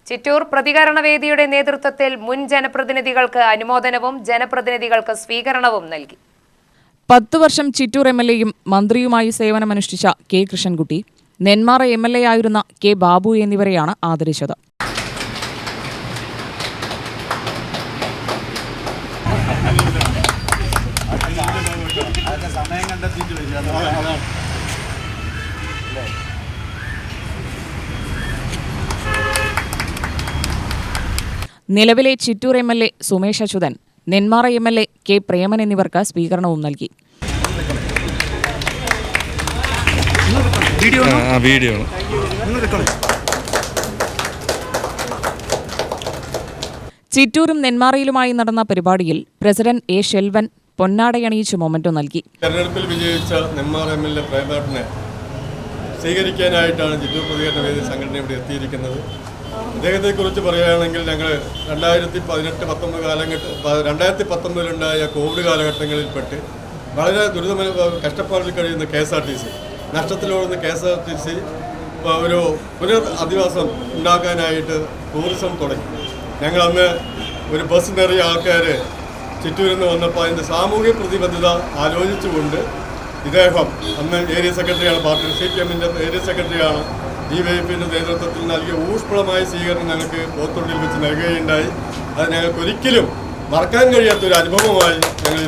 ചിറ്റൂർ പ്രതികരണ വേദിയുടെ നേതൃത്വത്തിൽ മുൻ ജനപ്രതിനിധികൾക്ക് അനുമോദനവും ജനപ്രതിനിധികൾക്ക് സ്വീകരണവും നൽകി. 10 വർഷം ചിറ്റൂർ എംഎൽഎയും മന്ത്രിയുമായി സേവനമനുഷ്ഠിച്ച കെ കൃഷ്ണൻകുട്ടി, നെന്മാറ എംഎൽഎ ആയിരുന്ന കെ ബാബു എന്നിവരെയാണ് ആദരിച്ചത്. നിലവിലെ Chittur MLA Sumesh Achuthan, Nenmara MLA K Preman എന്നിവർക്ക് സ്വീകരണവും നൽകി. ചിറ്റൂരും നെന്മാറയിലുമായി നടന്ന പരിപാടിയിൽ പ്രസിഡന്റ് എ ഷെൽവൻ പൊന്നാടയണിയിച്ച് മൊമെന്റോ നൽകി. തെരഞ്ഞെടുപ്പിൽ വിജയിച്ച നെന്മാറ എംഎൽഎ പ്രേമനെ സ്വീകരിക്കാനായിട്ടാണ് ചിറ്റൂർ പ്രതികരണ വേദി സംഘടന ഇവിടെ എത്തിയിരിക്കുന്നത്. അദ്ദേഹത്തെക്കുറിച്ച് പറയുകയാണെങ്കിൽ ഞങ്ങൾ 2019 കോവിഡ് കാലഘട്ടങ്ങളിൽപ്പെട്ട് വളരെ കഷ്ടപ്പാടിൽ കഴിയുന്ന KSRTC, നഷ്ടത്തിലോടുന്ന KSRTC ഒരു പുനരധിവാസം ഉണ്ടാക്കാനായിട്ട് ടൂറിസം തുടങ്ങി. ഞങ്ങളന്ന് ഒരു ബസ് നിറയെ ആൾക്കാർ ചിറ്റൂരിൽ നിന്ന് വന്നപ്പോൾ അതിൻ്റെ സാമൂഹിക പ്രതിബദ്ധത ആലോചിച്ചുകൊണ്ട് ഇദ്ദേഹം അന്ന് ഏരിയ സെക്രട്ടറിയാണ്, പാർട്ടി CPMൻ്റെ ഏരിയ സെക്രട്ടറിയാണ്, DYFൻ്റെ നേതൃത്വത്തിൽ നൽകിയ ഊഷ്മളമായ സ്വീകരണം ഞങ്ങൾക്ക് പോത്തുണ്ടിയിൽ വെച്ച് നൽകുകയുണ്ടായി. അത് ഞങ്ങൾക്ക് ഒരിക്കലും മറക്കാൻ കഴിയാത്തൊരു അനുഭവമായി ഞങ്ങൾ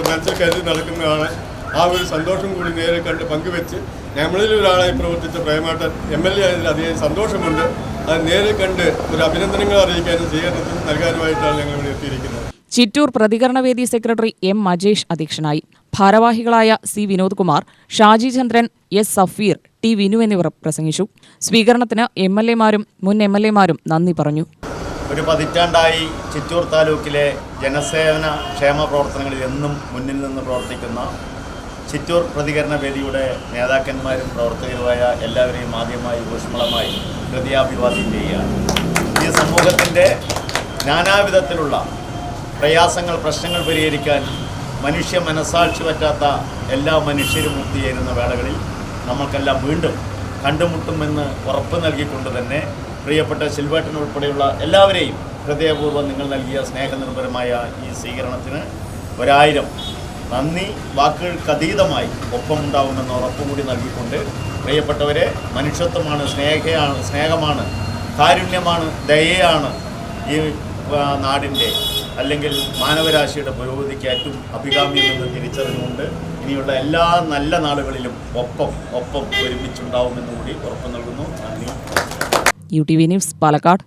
മനസ്സിൽ കരുതി നടക്കുന്നതാണ്. ആ ഒരു സന്തോഷം കൂടി നേരിൽ കണ്ട് പങ്കുവെച്ച് നമ്മളിൽ ഒരാളായി പ്രവർത്തിച്ച പ്രേമേട്ടൻ MLA ആയതിൽ അധികം സന്തോഷമുണ്ട്. അത് നേരിൽ കണ്ട് ഒരു അഭിനന്ദനങ്ങൾ അറിയിക്കാനും സ്വീകരണത്തിന് നൽകാനുമായിട്ടാണ് ഞങ്ങൾ ഇവിടെ എത്തിയിരിക്കുന്നത്. ചിറ്റൂർ പ്രതികരണവേദി സെക്രട്ടറി M മജേഷ് അധ്യക്ഷനായി. ഭാരവാഹികളായ C വിനോദ് കുമാർ, ഷാജി ചന്ദ്രൻ, S സഫീർ, T വിനു എന്നിവർ പ്രസംഗിച്ചു. സ്വീകരണത്തിന് MLAമാരും മുൻ MLAമാരും നന്ദി പറഞ്ഞു. ഒരു പതിറ്റാണ്ടായി ചിറ്റൂർ താലൂക്കിലെ ജനസേവന ക്ഷേമ പ്രവർത്തനങ്ങളിൽ എന്നും മുന്നിൽ നിന്ന് പ്രവർത്തിക്കുന്ന ചിറ്റൂർ പ്രതികരണ വേദിയുടെ നേതാക്കന്മാരും പ്രവർത്തകരുമായ എല്ലാവരെയും ആദ്യമായി ഊഷ്മളമായി ഹൃദയാഭിവാദ്യം ചെയ്യുകയാണ്. ഈ സമൂഹത്തിൻ്റെ നാനാവിധത്തിലുള്ള പ്രയാസങ്ങൾ, പ്രശ്നങ്ങൾ പരിഹരിക്കാൻ മനുഷ്യ മനസാക്ഷി പറ്റാത്ത എല്ലാ മനുഷ്യരും ഒത്തുചേരുന്ന വേളകളിൽ നമ്മൾക്കെല്ലാം വീണ്ടും കണ്ടുമുട്ടുമെന്ന് ഉറപ്പ് നൽകിക്കൊണ്ട് തന്നെ പ്രിയപ്പെട്ട ശിൽവേട്ടൻ ഉൾപ്പെടെയുള്ള എല്ലാവരെയും ഹൃദയപൂർവ്വം നിങ്ങൾ നൽകിയ സ്നേഹനിർഭരമായ ഈ സ്വീകരണത്തിന് 1000 നന്ദി. വാക്കുകൾക്കതീതമായി ഒപ്പമുണ്ടാവുമെന്ന് ഉറപ്പുകൂടി നൽകിക്കൊണ്ട് പ്രിയപ്പെട്ടവരെ, മനുഷ്യത്വമാണ്, സ്നേഹമാണ്, കാരുണ്യമാണ്, ദയയാണ് ഈ നാടിൻ്റെ അല്ലെങ്കിൽ മാനവരാശിയുടെ പുരോഗതിക്ക് ഏറ്റവും അഭികാമ്യമെന്ന് തിരിച്ചറിഞ്ഞുകൊണ്ട് ഇനിയുള്ള എല്ലാ നല്ല നാളുകളിലും ഒപ്പം ഒരുമിച്ചുണ്ടാവുമെന്ന് കൂടി ഉറപ്പ് നൽകുന്നു. നന്ദി. UTV news, Palakkad.